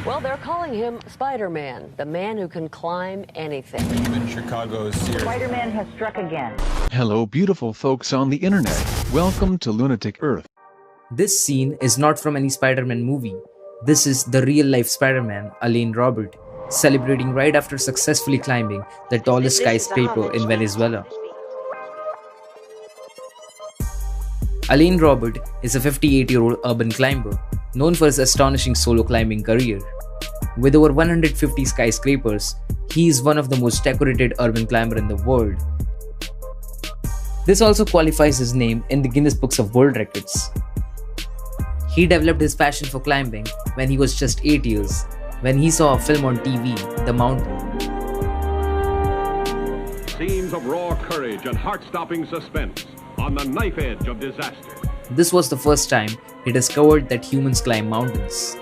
Well, they're calling him Spider-Man, the man who can climb anything. In Chicago's series. Spider-Man has struck again. Hello, beautiful folks on the internet. Welcome to Lunatic Earth. This scene is not from any Spider-Man movie. This is the real-life Spider-Man, Alian Robert, celebrating right after successfully climbing the tallest skyscraper in Venezuela. Alian Robert is a 58-year-old urban climber, known for his astonishing solo climbing career. With over 150 skyscrapers, he is one of the most decorated urban climber in the world. This also qualifies his name in the Guinness Books of World Records. He developed his passion for climbing when he was just 8 years, when he saw a film on TV, The Mountain. Scenes of raw courage and heart-stopping suspense on the knife edge of disaster. This was the first time he discovered that humans climb mountains.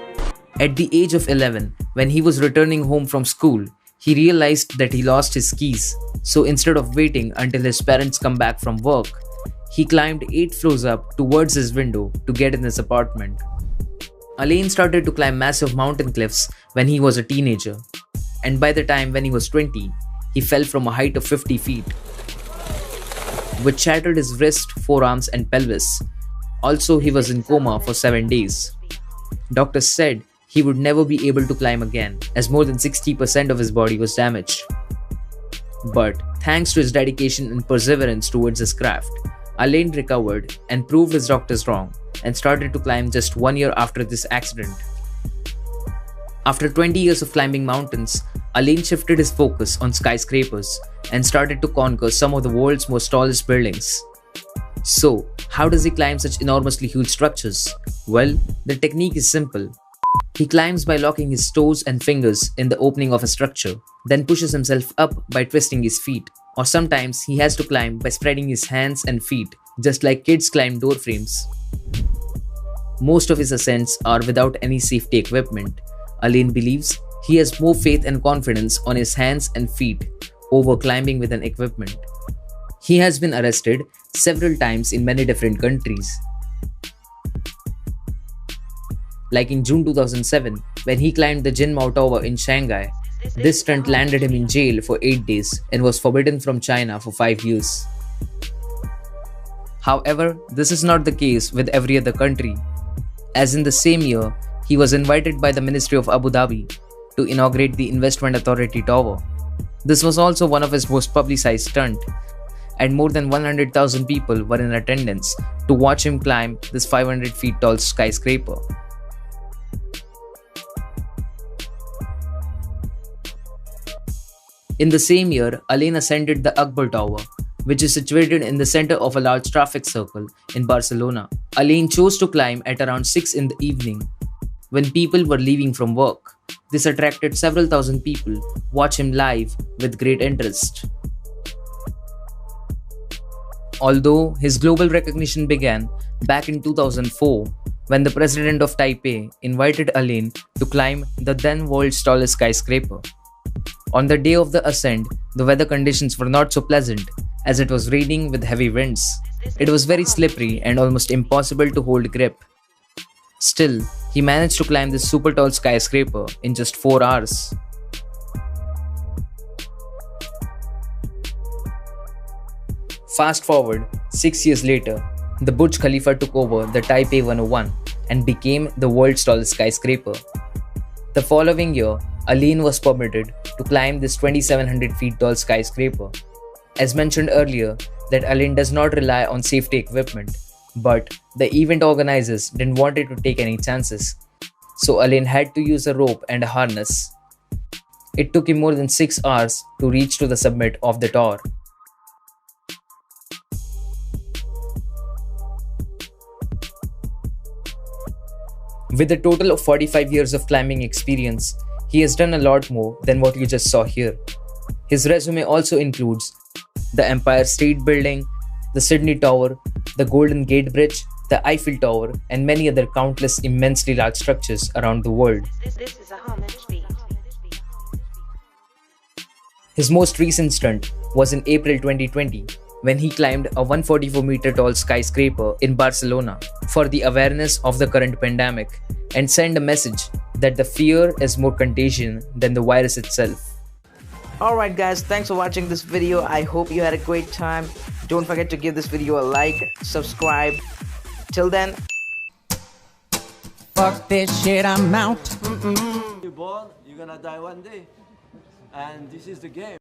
At the age of 11, when he was returning home from school, he realized that he lost his keys. So instead of waiting until his parents come back from work, he climbed 8 floors up towards his window to get in his apartment. Alian started to climb massive mountain cliffs when he was a teenager, and by the time when he was 20, he fell from a height of 50 feet, which shattered his wrist, forearms, and pelvis. Also, he was in coma for 7 days. Doctors said he would never be able to climb again, as more than 60% of his body was damaged. But thanks to his dedication and perseverance towards his craft, Alian recovered and proved his doctors wrong and started to climb just 1 year after this accident. After 20 years of climbing mountains, Alian shifted his focus on skyscrapers and started to conquer some of the world's most tallest buildings. So, how does he climb such enormously huge structures? Well, the technique is simple. He climbs by locking his toes and fingers in the opening of a structure, then pushes himself up by twisting his feet. Or sometimes he has to climb by spreading his hands and feet, just like kids climb door frames. Most of his ascents are without any safety equipment. Alian believes he has more faith and confidence on his hands and feet over climbing with an equipment. He has been arrested several times in many different countries. Like in June 2007, when he climbed the Jinmao Tower in Shanghai. This stunt landed him in jail for 8 days and was forbidden from China for 5 years. However, this is not the case with every other country, as in the same year, he was invited by the Ministry of Abu Dhabi to inaugurate the Investment Authority Tower. This was also one of his most publicized stunts, and more than 100,000 people were in attendance to watch him climb this 500 feet tall skyscraper. In the same year, Alian ascended the Akbar Tower, which is situated in the center of a large traffic circle in Barcelona. Alian chose to climb at around 6 in the evening, when people were leaving from work. This attracted several thousand people watch him live with great interest. Although his global recognition began back in 2004, when the president of Taipei invited Alian to climb the then world's tallest skyscraper. On the day of the ascent, the weather conditions were not so pleasant, as it was raining with heavy winds. It was very slippery and almost impossible to hold grip. Still, he managed to climb this super tall skyscraper in just 4 hours. Fast forward, 6 years later, the Burj Khalifa took over the Taipei 101 and became the world's tallest skyscraper. The following year, Alian was permitted to climb this 2,700 feet tall skyscraper. As mentioned earlier, that Alian does not rely on safety equipment, but the event organizers didn't want it to take any chances, so Alian had to use a rope and a harness. It took him more than 6 hours to reach to the summit of the tower. With a total of 45 years of climbing experience, he has done a lot more than what you just saw here. His resume also includes the Empire State Building, the Sydney Tower, the Golden Gate Bridge, the Eiffel Tower, and many other countless immensely large structures around the world. This is a homage beat. His most recent stunt was in April 2020, when he climbed a 144-meter tall skyscraper in Barcelona for the awareness of the current pandemic and send a message that the fear is more contagion than the virus itself. Alright guys, thanks for watching this video. I hope you had a great time. Don't forget to give this video a like, subscribe. Till then, fuck this shit, I'm out. You're born, you're gonna die one day. And this is the game.